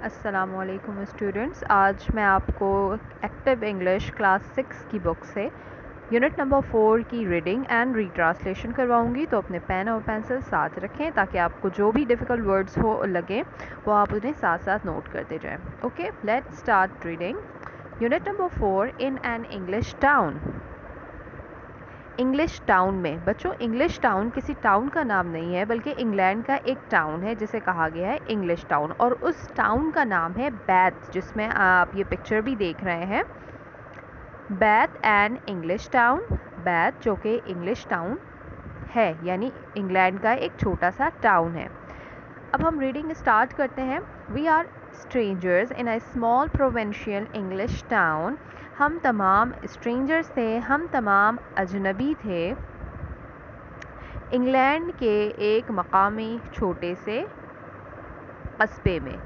السلام علیکم اسٹوڈنٹس، آج میں آپ کو ایکٹیو انگلش کلاس 6 کی بک سے یونٹ نمبر 4 کی ریڈنگ اینڈ ری ٹرانسلیشن کرواؤں گی، تو اپنے پین اور پینسل ساتھ رکھیں تاکہ آپ کو جو بھی ڈیفیکلٹ ورڈز ہو لگیں وہ آپ انہیں ساتھ ساتھ نوٹ کرتے جائیں. Okay, let start reading. Unit number 4 in an English town. English town میں بچوں، انگلش ٹاؤن کسی ٹاؤن کا نام نہیں ہے بلکہ انگلینڈ کا ایک ٹاؤن ہے جسے کہا گیا ہے انگلش ٹاؤن، اور اس ٹاؤن کا نام ہے بیتھ، جس میں آپ یہ پکچر بھی دیکھ رہے ہیں. بیتھ اینڈ انگلش ٹاؤن. بیتھ جو کہ انگلش ٹاؤن ہے، یعنی انگلینڈ کا ایک چھوٹا سا ٹاؤن ہے. اب ہم ریڈنگ اسٹارٹ کرتے ہیں. We are strangers in a small provincial English town. ہم تمام اسٹرینجرز تھے، ہم تمام اجنبی تھے انگلینڈ کے ایک مقامی چھوٹے سے قصبے میں.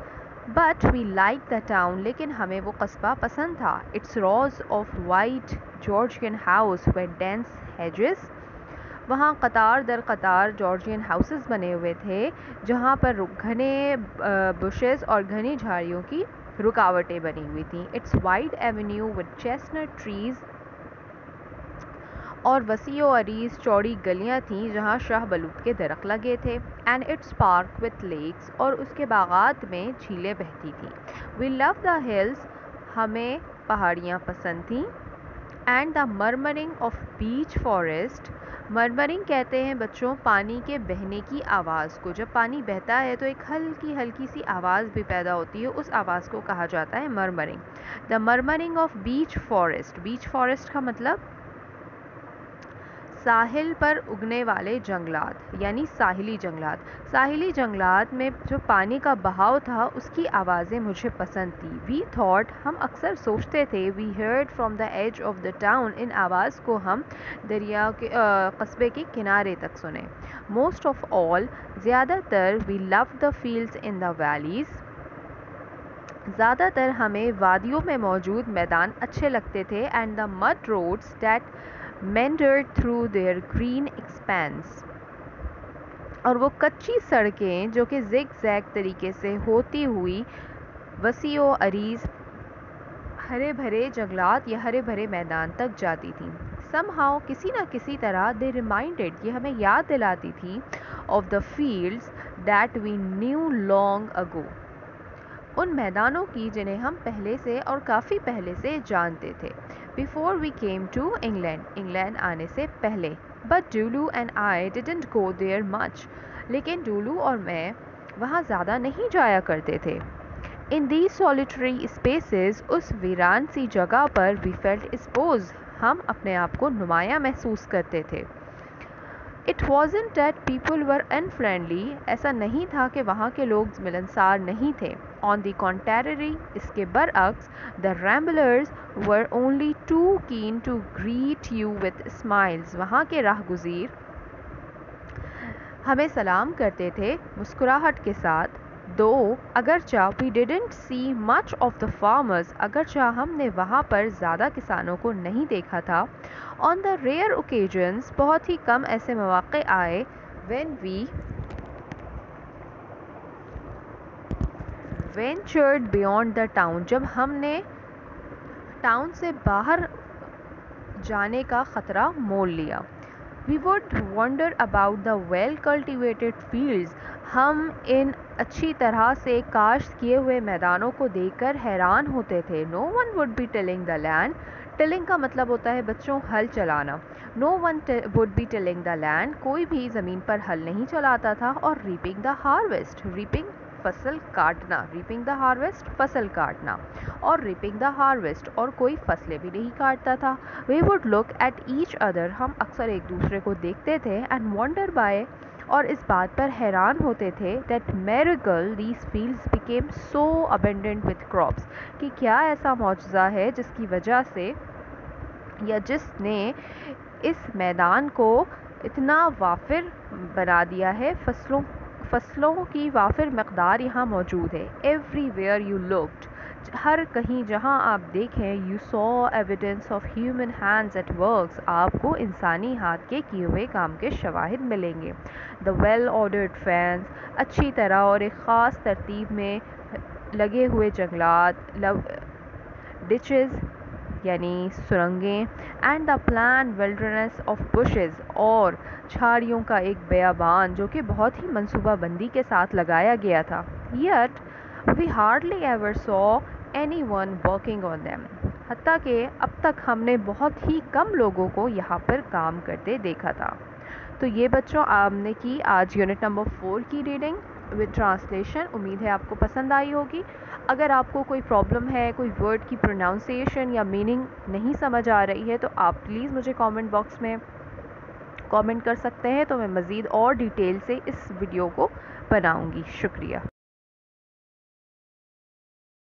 But we like the town, لیکن ہمیں وہ قصبہ پسند تھا. It's rows of white Georgian houses with dense hedges. وہاں قطار در قطار جارجین ہاؤسز بنے ہوئے تھے جہاں پر گھنے بشز اور گھنی جھاڑیوں کی رکاوٹیں بنی ہوئی تھیں. It's wide avenue with chestnut trees. اور وسیع و عریض چوڑی گلیاں تھیں جہاں شاہ بلوط کے درخت لگے تھے. And its park with lakes. اور اس کے باغات میں جھیلیں بہتی تھیں. We love the hills. ہمیں پہاڑیاں پسند تھیں. And the murmuring of beech forest. Murmuring کہتے ہیں بچوں پانی کے بہنے کی آواز کو. جب پانی بہتا ہے تو ایک ہلکی ہلکی سی آواز بھی پیدا ہوتی ہے، اس آواز کو کہا جاتا ہے murmuring. The murmuring of beech forest. Beech forest کا مطلب ساحل پر اگنے والے جنگلات، یعنی ساحلی جنگلات. ساحلی جنگلات میں جو پانی کا بہاؤ تھا اس کی آوازیں مجھے پسند تھی. We thought. ہم اکثر سوچتے تھے. We heard from the edge of the town. ان آواز کو ہم دریا کے قصبے کے کنارے تک سنیں. Most of all. زیادہ تر. We love the fields in the valleys. زیادہ تر ہمیں وادیوں میں موجود میدان اچھے لگتے تھے. And the mid roads that meandered through their green expanse. اور وہ کچی سڑکیں جو کہ زگ زیگ طریقے سے ہوتی ہوئی وسیع و عریض ہرے بھرے جنگلات یا ہرے بھرے میدان تک جاتی تھیں. somehow کسی نہ کسی طرح they reminded. یہ ہمیں یاد دلاتی تھی of the fields that we knew long ago. ان میدانوں کی جنہیں ہم پہلے سے اور کافی پہلے سے جانتے تھے. Before we came to England. England آنے سے پہلے. But Dulu and I didn't go there much. لیکن ڈولو اور میں وہاں زیادہ نہیں جایا کرتے تھے. In these solitary spaces. اس ویران سی جگہ پر we felt exposed. ہم اپنے آپ کو نمایاں محسوس کرتے تھے. It wasn't that people were unfriendly. ایسا نہیں تھا کہ وہاں کے لوگ ملنسار نہیں تھے. On the contrary. اس کے برعکس. The ramblers were only too keen to greet you with smiles. وہاں کے راہ گزیر ہمیں سلام کرتے تھے مسکراہٹ کے ساتھ. Though اگرچہ we didn't see much of the farmers. اگرچہ ہم نے وہاں پر زیادہ کسانوں کو نہیں دیکھا تھا. On the rare occasions. بہت ہی کم ایسے مواقع آئے. When we ventured beyond the town. جب ہم نے ٹاؤن سے باہر جانے کا خطرہ مول لیا. We would wonder about the well cultivated fields. ہم ان اچھی طرح سے کاشت کیے ہوئے میدانوں کو دیکھ کر حیران ہوتے تھے. No one would be tilling the land. Telling کا مطلب ہوتا ہے بچوں ہل چلانا. No one would be tilling the land. کوئی بھی زمین پر ہل نہیں چلاتا تھا. اور reaping the harvest. reaping فصل کاٹنا. reaping the harvest فصل کاٹنا. اور reaping the harvest اور کوئی فصلیں بھی نہیں کاٹتا تھا. We would look at each other. ہم اکثر ایک دوسرے کو دیکھتے تھے. and wonder by. اور اس بات پر حیران ہوتے تھے that miracle these fields became so abundant with crops. کہ کیا ایسا معجزہ ہے جس کی وجہ سے یا جس نے اس میدان کو اتنا وافر بنا دیا ہے. فصلوں کی وافر مقدار یہاں موجود ہے. Everywhere you looked. ہر کہیں جہاں آپ دیکھیں you saw evidence of human hands at works. آپ کو انسانی ہاتھ کے کیے ہوئے کام کے شواہد ملیں گے. The well ordered fans. اچھی طرح اور ایک خاص ترتیب میں لگے ہوئے جنگلات، ڈچز یعنی سرنگیں، and the plain wilderness of bushes اور جھاڑیوں کا ایک بیابان جو کہ بہت ہی منصوبہ بندی کے ساتھ لگایا گیا تھا. Yet we hardly ever saw anyone working on them. حتیٰ کہ اب تک ہم نے بہت ہی کم لوگوں کو یہاں پر کام کرتے دیکھا تھا. تو یہ بچوں آپ نے کی آج یونٹ نمبر 4 کی ریڈنگ ود ٹرانسلیشن. امید ہے آپ کو پسند آئی ہوگی. اگر آپ کو کوئی پرابلم ہے، کوئی ورڈ کی پروناؤنسیشن یا میننگ نہیں سمجھ آ رہی ہے، تو آپ پلیز مجھے کامنٹ باکس میں کامنٹ کر سکتے ہیں، تو میں مزید اور ڈیٹیل سے اس ویڈیو کو بناؤں گی. شکریہ.